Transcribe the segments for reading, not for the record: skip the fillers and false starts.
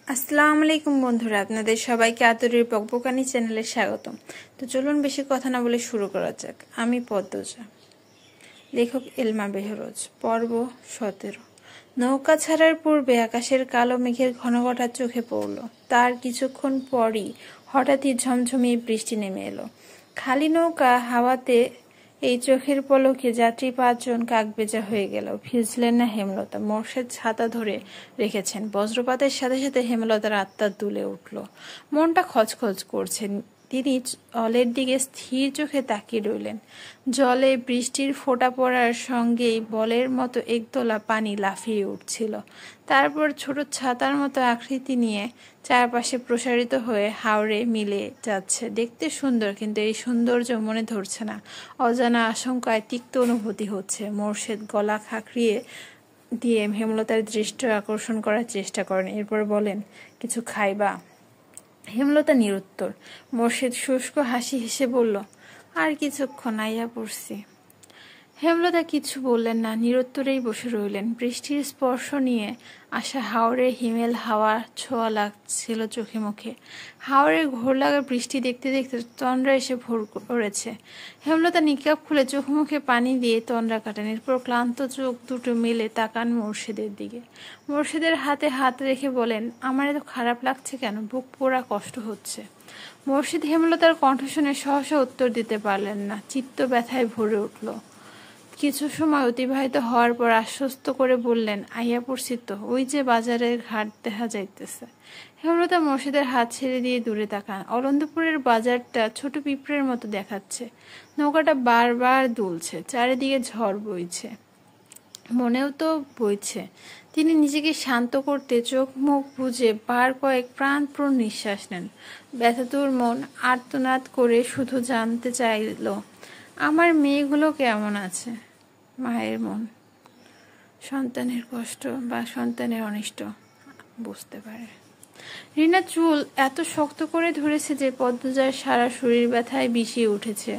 আসসালামু আলাইকুম বন্ধুরা, আপনাদের সবাইকে আতরের বকবকানি চ্যানেলে স্বাগতম। তো চলুন বেশি কথা না বলে শুরু করা যাক। আমি পদ্মজা, লেখক এলমা বেহরোজ। পর্ব 17। নৌকা ছাড়ার পূর্বে আকাশের কালো মেঘের ঘনঘটা চোখে পড়ল। তার কিছুক্ষণ পরই হঠাৎই ঝমঝমিয়ে বৃষ্টি নেমে এলো। খালি নৌকা হাওয়াতে এই চোখের পলকে যাত্রী 5 জন কাকভেজা হয়ে গেল। ভিজলেন না হেমলতা। মোর্শেদ ছাতা ধরে রেখেছেন। বজ্রপাতের সাথে সাথে হেমলতার আত্মা দুলে উঠল। মনটা খচখচ করছে। তিনি জলের দিকে স্থির চোখে তাকিয়ে রইলেন। জলে বৃষ্টির ফোঁটা পড়ার সঙ্গেই বলের মতো একদলা পানি লাফিয়ে উঠছিল। তারপর ছোট ছাতার মতো আকৃতি নিয়ে চারপাশে প্রসারিত হয়ে হাওরে মিলে যাচ্ছে। দেখতে সুন্দর, কিন্তু এই সৌন্দর্য মনে ধরছে না। অজানা আশঙ্কায় তিক্ত অনুভূতি হচ্ছে। মোর্শেদ গলা খাঁকড়িয়ে দিয়ে হেমলতার দৃষ্টি আকর্ষণ করার চেষ্টা করেন। এরপর বলেন, কিছু খাইবা? হেমলতা নিরুত্তর। মোর্শেদ শুষ্ক হাসি হেসে বলল, আর কিছুক্ষণ, আইয়া পড়ছি। হেমলতা কিছু বললেন না, নিরুত্তরেই বসে রইলেন। বৃষ্টির স্পর্শ নিয়ে আসা হাওরের হিমেল হাওয়া ছোঁয়া লাগছিল চোখে মুখে। হাওরের ঘোর লাগা বৃষ্টি দেখতে দেখতে তন্দ্রা এসে ভোর করেছে। হেমলতা নিকাব খুলে চোখ মুখে পানি দিয়ে তন্দ্রা কাটেন। এরপর ক্লান্ত চোখ দুটো মেলে তাকান মোর্শেদের দিকে। মোর্শেদের হাতে হাত রেখে বলেন, আমার এত খারাপ লাগছে কেন? বুক পোড়া কষ্ট হচ্ছে। মোর্শেদ হেমলতার কণ্ঠ শুনে সহসা উত্তর দিতে পারলেন না। চিত্ত ব্যথায় ভরে উঠল। কিছু সময় অতিবাহিত হওয়ার পর আশ্বস্ত করে বললেন, আইয়া পড়ছি তো, ওই যে বাজারের ঘাট দেখা যাইতেছে। হেমলতা মোর্শেদের হাত ছেড়ে দিয়ে দূরে তাকান। অলন্দপুরের বাজারটা ছোট পিঁপড়ের মতো দেখাচ্ছে। নৌকাটা বারবার দুলছে, চারিদিকে ঝড় বইছে, মনেও তো বইছে। তিনি নিজেকে শান্ত করতে চোখ মুখ বুজে বার কয়েক প্রাণপূর্ণ নিঃশ্বাস নেন। ব্যথাতুর মন আর্তনাদ করে শুধু জানতে চাইল, আমার মেয়েগুলো কেমন আছে? মায়ের মন সন্তানের কষ্ট বা সন্তানের অনিষ্ট বুঝতে পারে। রিনা চুল এত শক্ত করে ধরেছে যে পদ্মজার সারা শরীর ব্যথায় বিষিয়ে উঠেছে।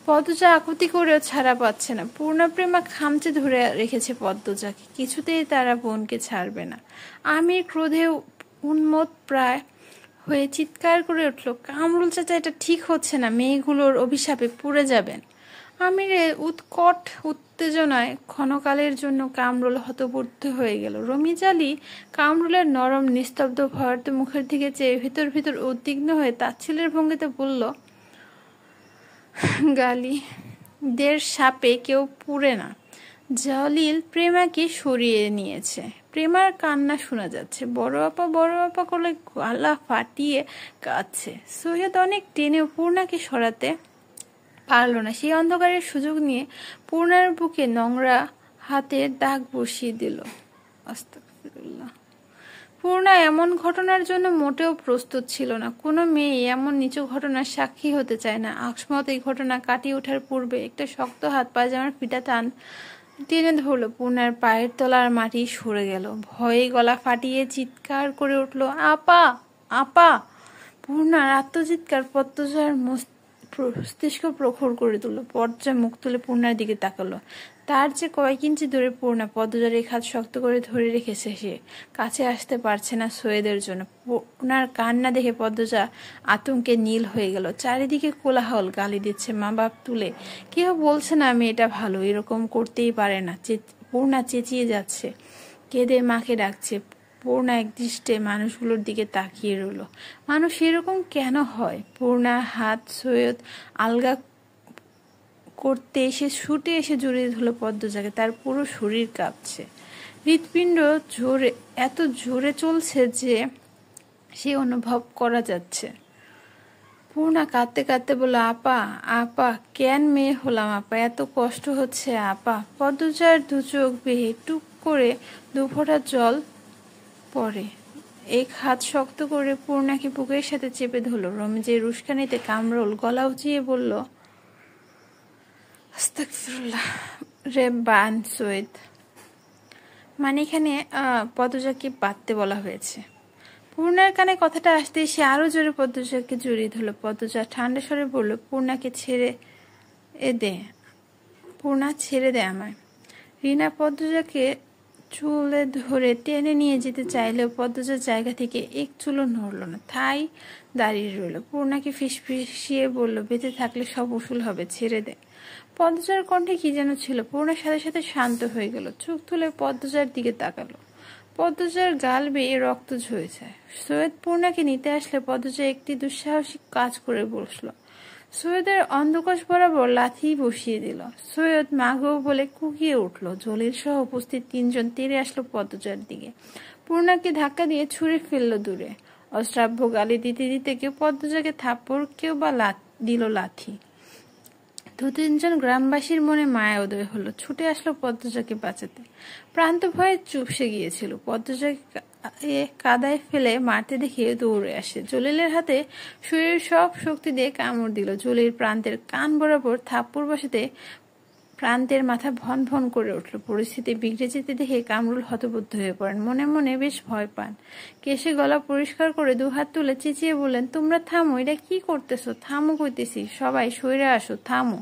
পদ্মজা আকুতি করেও ছাড়া পাচ্ছে না। পূর্ণপ্রেমা খামচে ধরে রেখেছে পদ্মজাকে। কিছুতেই তারা বোনকে ছাড়বে না। আমির ক্রোধে উন্মত্ত প্রায় হয়ে চিৎকার করে উঠল, কামরুল চাচা, এটা ঠিক হচ্ছে না, মেয়েগুলোর অভিশাপে পুড়ে যাবেন। আমিরের উৎকট উত্তেজনায় ক্ষণকালের জন্য কামরুল হতবুদ্ধ হয়ে গেল। রমিজ আলী কামরুলের নরম নিস্তব্ধ ভয়ার্ত মুখের দিকে চেয়ে ভিতর ভিতর উদ্বিগ্ন হয়ে তাচ্ছিল্যের ভঙ্গিতে বলল, গালি দের সাপে কেউ পুড়ে না। জলিল প্রেমাকে সরিয়ে নিয়েছে। প্রেমার কান্না শোনা যাচ্ছে। বড় আপা করে গলা ফাটিয়ে কাঁদছে। সৈয়দ অনেক টেনেও পূর্ণাকে সরাতে পারল না। সেই অন্ধকারের সুযোগ নিয়ে পূর্ণার বুকে নোংরা হাতের দাগ বসিয়ে দিল। আস্তাগফিরুল্লাহ। পূর্ণা এমন ঘটনার জন্য মোটেও প্রস্তুত ছিল না। কোনো মেয়ে এমন নিচু ঘটনার সাক্ষী হতে চায় না। আকস্মাত এই ঘটনা কাটিয়ে ওঠার পূর্বে একটা শক্ত হাত পায়জামার ফিতা টান টেনে ধরল। পূর্ণার পায়ের তলার মাটি সরে গেল। ভয়ে গলা ফাটিয়ে চিৎকার করে উঠল, আপা, আপা। পূর্ণার আত্মচিৎকার পদ্মজার মস্তিষ্ক প্রখর করে তুলল। পদ্মজা মুখ তুলে পূর্ণার দিকে তাকালো। তার যে কয়েক ইঞ্চি দূরে পূর্ণা। পদ্মজার এক হাত শক্ত করে ধরে রেখেছে সে। কাছে আসতে পারছে না সৈয়দের জন্য। পূর্ণার কান্না দেখে পদ্মজা আতঙ্কে নীল হয়ে গেল। চারিদিকে কোলাহল, গালি দিচ্ছে, মা বাপ তুলে। কেউ বলছে না মেয়েটা ভালো, এরকম করতেই পারে না। পূর্ণা চেঁচিয়ে যাচ্ছে, কেঁদে মাকে ডাকছে। পূর্ণা একদৃষ্টে মানুষগুলোর দিকে তাকিয়ে রইল। মানুষ এরকম কেন হয়? পূর্ণার হাত সৈয়দ আলগা করতে এসে ছুটে এসে জড়িয়ে ধরল পদ্মজাকে। তার পুরো শরীর কাঁপছে। হৃৎপিণ্ড এত জোরে চলছে যে সে অনুভব করা যাচ্ছে। পূর্ণা কাঁদতে কাঁদতে বলল, আপা, আপা, কেন মেয়ে হলাম আপা? এত কষ্ট হচ্ছে আপা। পদ্মজার দু চোখ বেয়ে টুক করে 2 ফোঁটা জল পড়ে। এক হাত শক্ত করে পূর্ণাকে বুকের সাথে চেপে ধরল। রমিজের উস্কানিতে কামরুল গলা উঁচিয়ে বলল, আস্তাগফিরুল্লাহ রে বান সৈয়দ। মানে এখানে পদ্মজাকে বাঁধতে বলা হয়েছে। পূর্ণার কানে কথাটা আসতে সে আরো জোরে পদ্মজাকে জড়িয়ে ধরল। পদ্মজা ঠান্ডা স্বরে বলল, পূর্ণাকে ছেড়ে দে, পূর্ণা ছেড়ে দে আমায়। রিনা পদ্মজাকে চুলে ধরে টেনে নিয়ে যেতে চাইলেও পদ্মজার জায়গা থেকে এক চুলও নড়ল না, ঠাই দাঁড়িয়ে রইল। পূর্ণাকে ফিসফিসিয়ে বলল, বেঁচে থাকলে সব উসুল হবে, ছেড়ে দে। পদ্মজার কণ্ঠে কি যেন ছিল। পূর্ণার সাথে সাথে শান্ত হয়ে গেল, চোখ তুলে পদ্মজার দিকে তাকালো। পদ্মজার গাল বেয়ে রক্ত ঝরেছে। সৈয়দ পূর্ণাকে নিতে আসলে পদ্মজা একটি দুঃসাহসিক কাজ করে বসলো। সৈয়দের অন্ধকোষ বরাবর লাথি বসিয়ে দিল। সৈয়দ মাগো বলে কুকিয়ে উঠল। জলিল সহ উপস্থিত 3 জন তেড়ে আসলো পদ্মজার দিকে। পূর্ণাকে ধাক্কা দিয়ে ছুঁড়ে ফেললো দূরে। অশ্রাব্য গালি দিতে দিতে কেউ পদ্মজাকে থাপ্পড়, কেউ বা দিল লাথি। 2-3 জন গ্রামবাসীর মনে মায়া উদয় হলো, ছুটে আসলো পদ্মজাকে বাঁচাতে। প্রান্ত ভয়ে চুপসে গিয়েছিল। পদ্মজাকে কাদায় ফেলে মারতে দেখে দৌড়ে আসে। জলিলের হাতে শরীরের সব শক্তি দিয়ে কামড় দিল। জলিল প্রান্তের কান বরাবর থাপ্পড় বসাতে প্রান্তের মাথা ভন ভন করে উঠল। পরিস্থিতি বিগড়ে যেতে দেখে কামরুল হতবুদ্ধ হয়ে পড়েন, মনে মনে বেশ ভয় পান। কেশে গলা পরিষ্কার করে 2 হাত তুলে চেঁচিয়ে বললেন, তোমরা থামো, এটা কি করতেছো? থামো কইতেছি, সবাই সইরে আসো, থামো।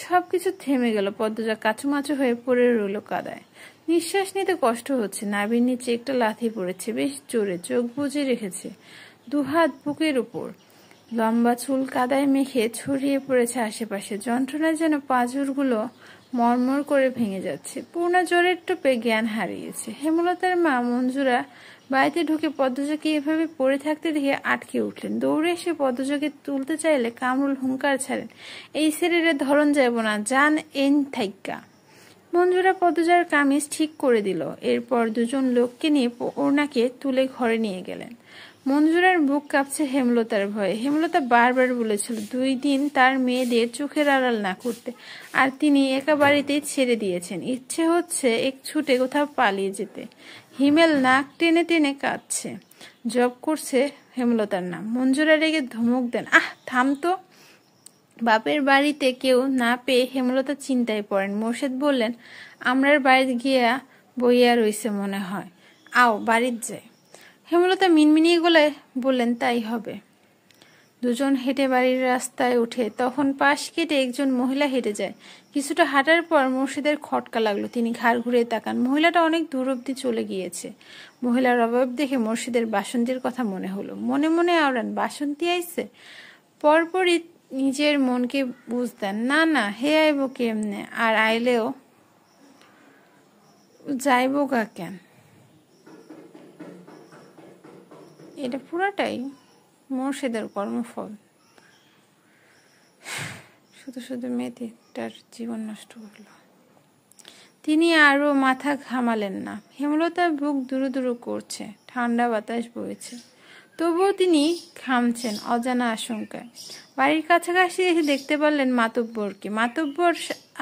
সবকিছু থেমে গেল। পদ্মজা কাচুমাচু হয়ে পড়ে রইল কাদায়। নিঃশ্বাস নিতে কষ্ট হচ্ছে। নাভির নিচে একটা লাথি পড়েছে, বেশ জোরে, চোখ বুজে রেখেছে। 2 হাত বুকের উপর। লম্বা চুল কাদায় মেখে ছড়িয়ে পড়েছে আশেপাশে। যন্ত্রণায় যেন পাঁজরগুলো মরমর করে ভেঙে যাচ্ছে। পূর্ণা জোরের টোপে জ্ঞান হারিয়েছে। হেমলতার মা মঞ্জুরা বাড়িতে ঢুকে পদ্মজাকে এভাবে পড়ে থাকতে দেখে আটকে উঠলেন। দৌড়ে এসে পদ্মজাকে তুলতে চাইলে কামরুল হুঙ্কার ছাড়েন, এই শরীরে ধরন যাব না, যান এন থাইক্কা। মঞ্জুরা পদ্মজার কামিজ ঠিক করে দিল। এরপর 2 জন লোককে নিয়ে পূর্ণাকে তুলে ঘরে নিয়ে গেলেন। মঞ্জুরার বুক কাঁপছে হেমলতার ভয়ে। হেমলতা বারবার বলেছিল 2 দিন তার মেয়েদের চোখের আড়াল না করতে, আর তিনি একা বাড়িতেই ছেড়ে দিয়েছেন। ইচ্ছে হচ্ছে এক ছুটে কোথাও পালিয়ে যেতে। হিমেল নাক টেনে টেনে কাঁদছে। জব করছে হেমলতার নাম। মঞ্জুরা রেগে ধমক দেন, আহ থাম তো। বাপের বাড়িতে কেউ না পেয়ে হেমলতা চিন্তায় পড়েন। মোর্শেদ বললেন, আমরার বাড়িতে গিয়া বইয়া রইছে মনে হয়, আও বাড়ির যায়। হেমলতা মিনমিনিয়ে গলায় বললেন, তাই হবে। 2 জন হেঁটে বাড়ির রাস্তায় উঠে তখন পাশ কেটে একজন মহিলা হেঁটে যায়। কিছুটা হাঁটার পর মোর্শেদের খটকা লাগলো। তিনি ঘাড় ঘুরে তাকান। মহিলাটা অনেক দূর অব্দি চলে গিয়েছে। মহিলার অভাব দেখে মোর্শেদের বাসন্তীর কথা মনে হলো। মনে মনে আওড়ান, বাসন্তী আইছে। পরপরই নিজের মনকে বুঝতেন, না না, হে আইব কেমনে, আর আইলেও যাইব গা কেন। এটা পুরাটাই মোর্শেদের কর্মফল। শুধু শুধু মেয়েটার জীবন নষ্ট করল। তিনি আরো মাথা ঘামালেন না। হেমলতার বুক দুরু দুরু করছে, ঠান্ডা বাতাস বইছে। তবুও তিনি ঘামছেন অজানা আশঙ্কায়। বাড়ির কাছাকাছি এসে দেখতে পারলেন মাতব্বরকে। মাতব্বর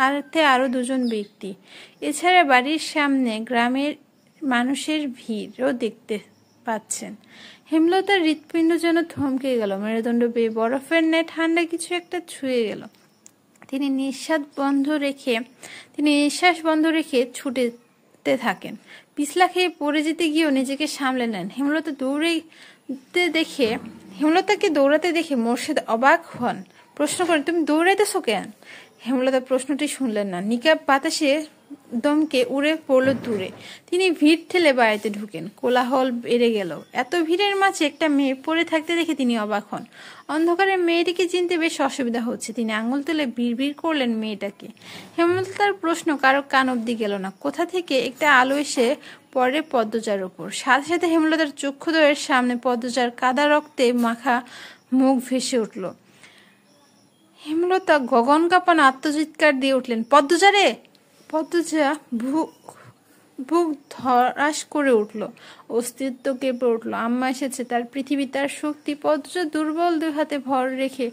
আরতে আরো 2 জন ব্যক্তি। এছাড়া বাড়ির সামনে গ্রামের মানুষের ভিড়ও দেখতে পাচ্ছেন। হেমলতার হৃৎপিণ্ড যেন থমকে গেল। মেরুদণ্ড বেয়ে বরফের ন্যায় ঠান্ডা কিছু একটা ছুঁয়ে গেল। তিনি নিঃশ্বাস বন্ধ রেখে ছুটতে থাকেন। পিছলা খেয়ে পড়ে যেতে গিয়েও নিজেকে সামলে নেন। হেমলতাকে দৌড়াতে দেখে মোর্শেদ অবাক হন। প্রশ্ন করেন, তুমি দৌড়াইতেছো কেন? হেমলতা প্রশ্নটি শুনলেন না। নিকাব বাতাসে দমকে উড়ে পড়ল দূরে। তিনি ভিড় ঠেলে বাড়িতে ঢুকেন। কোলাহল বেড়ে গেল। এত ভিড়ের মাঝে একটা মেয়ে পড়ে থাকতে দেখে তিনি অবাক হন। অন্ধকারে মেয়েটিকে চিনতে বেশ অসুবিধা হচ্ছে। তিনি আঙুল তুলে বিড়বিড় করলেন মেয়েটাকে। হেমলতার প্রশ্ন কারো কান অব্দি গেল না। কোথা থেকে একটা আলো এসে পড়ে পদ্মজার ওপর। সাথে সাথে হেমলতার চক্ষুদ্বয়ের সামনে পদ্মজার কাদা রক্তে মাখা মুখ ভেসে উঠল। হেমলতা গগন কাঁপানো আত্মচিৎকার দিয়ে উঠলেন, পদ্মজা রে! পদ্মজা বুক ধরাস করে উঠল। অস্তিত্ব কেঁপে উঠল। আম্মা এসেছে, তার পৃথিবী, তার শক্তি। পদ্মজা দুর্বল 2 হাতে ভর রেখে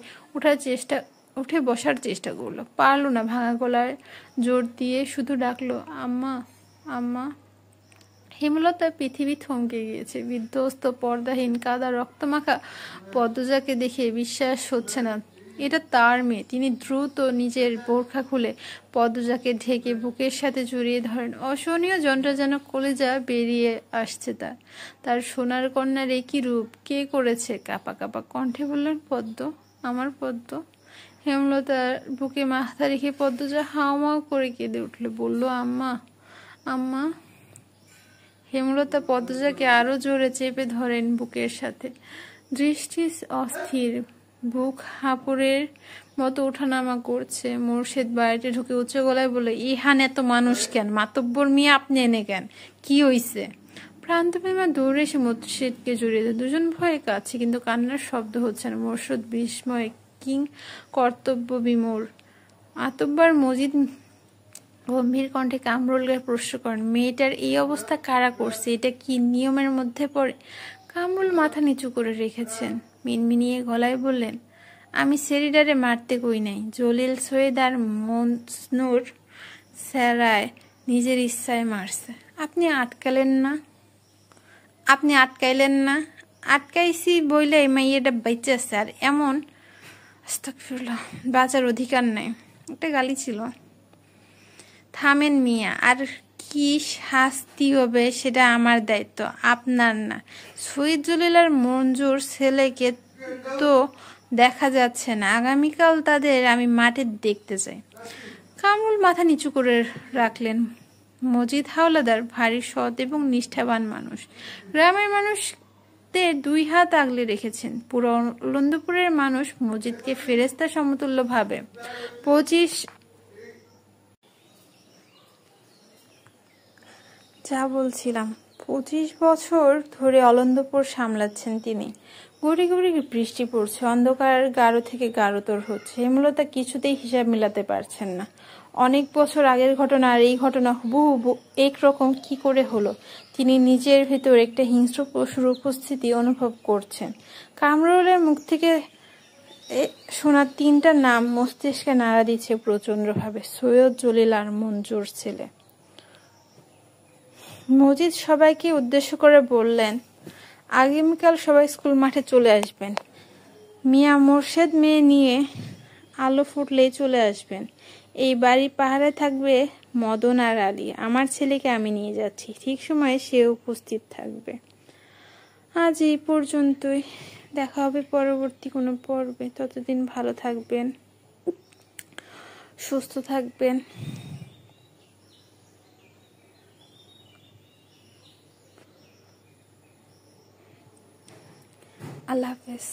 উঠে বসার চেষ্টা করলো। পারল না। ভাঙা গলায় জোর দিয়ে শুধু ডাকলো, আম্মা, আম্মা। হেমলতা পৃথিবী থমকে গিয়েছে। বিধ্বস্ত, পর্দাহীন, কাদা রক্তমাখা পদ্মজাকে দেখে বিশ্বাস হচ্ছে না এটা তার মেয়ে। তিনি দ্রুত নিজের বোরখা খুলে পদ্মজাকে ঢেকে বুকের সাথে জড়িয়ে ধরেন। অসহনীয় যন্ত্রণা যেন কলিজা বেরিয়ে আসছে তার সোনার কন্যার একই রূপ কে করেছে? কাঁপা কাঁপা কণ্ঠে বললেন, পদ্ম, আমার পদ্ম। হেমলতার বুকে মাথা রেখে পদ্মজা হাওমাও করে কেঁদে উঠল। বলল, আম্মা, আম্মা। হেমলতা পদ্মজাকে আরো জোরে চেপে ধরেন বুকের সাথে। দৃষ্টি অস্থির, বুক হাঁপুড়ের মতো ওঠানামা করছে। মোর্শেদ বাড়িতে ঢুকে উচ্চ গলায় বলে, ইহান এত মানুষ কেন? মাতব্বর মিয়া আপনি এনে কেন? কি হইছে? প্রান্তপ্রেমা দৌড়ে এসে মোর্শেদকে জড়িয়ে দেয়। দুজন ভয়ে কাছে, কিন্তু কান্নার শব্দ হচ্ছে না। মোর্শেদ বিস্ময়ে কিং কর্তব্য বিমূঢ়। মাতব্বর মজিদ গম্ভীর কণ্ঠে কামরুলকে প্রশ্ন করেন, মেয়েটার এই অবস্থা কারা করছে? এটা কি নিয়মের মধ্যে পড়ে? কামরুল মাথা নিচু করে রেখেছেন, মিনমিনিয়ে গলায় বললেন, আমি সেরিডারে মারতে কই নাই। জলিল সৈয়দ আর মজনুর স্যারায় নিজের ইচ্ছায় মারছে। আপনি আটকাইলেন না? আটকাইছি বইলে এই মেয়েটা বেঁচেছে, আর এমন আস্তাগফিরুল্লাহ, বাঁচার অধিকার নাই। একটা গালি ছিল। থামেন মিয়া, আর কি শাস্তি হবে সেটা আমার দায়িত্ব, আপনার না। শহীদ জলিল আর মঞ্জুর ছেলেকে তো দেখা যাচ্ছে না, আগামীকাল তাদের আমি মাঠে দেখতে চাই। কামরুল মাথা নিচু করে রাখলেন। মজিদ হাওলাদার ভারী সৎ এবং নিষ্ঠাবান মানুষ। গ্রামের মানুষদের দুই হাত আগলে রেখেছেন। পুরো অলন্দপুরের মানুষ মজিদকে ফেরেশতা সমতুল্য ভাবে। 25 বছর ধরে অলন্দপুর সামলাচ্ছেন তিনি। গুড়ি গুড়ি বৃষ্টি পড়ছে, অন্ধকার গাঢ় থেকে গাঢ়তর হচ্ছে। হেমলতা কিছুতেই হিসাব মিলাতে পারছেন না। অনেক বছর আগের ঘটনা আর এই ঘটনা হুবহু একরকম কি করে হলো? তিনি নিজের ভেতর একটা হিংস্র পশুর উপস্থিতি অনুভব করছেন। কামরুলের মুখ থেকে শোনা তিনটা নাম মস্তিষ্কে নাড়া দিচ্ছে প্রচন্ডভাবে, সৈয়দ জলিল আর মঞ্জুর ছেলে। মজিদ সবাইকে উদ্দেশ্য করে বললেন, আগামীকাল সবাই স্কুল মাঠে চলে আসবেন। মিয়া মোর্শেদ মেয়ে নিয়ে আলো ফুটলেই চলে আসবেন। এই বাড়ির পাহারায় থাকবে মদন আর আলী। আমার ছেলেকে আমি নিয়ে যাচ্ছি, ঠিক সময়ে সে উপস্থিত থাকবে। আজ এই পর্যন্তই, দেখা হবে পরবর্তী কোনো পর্বে। ততদিন ভালো থাকবেন, সুস্থ থাকবেন। আল্লাহ হাফেজ।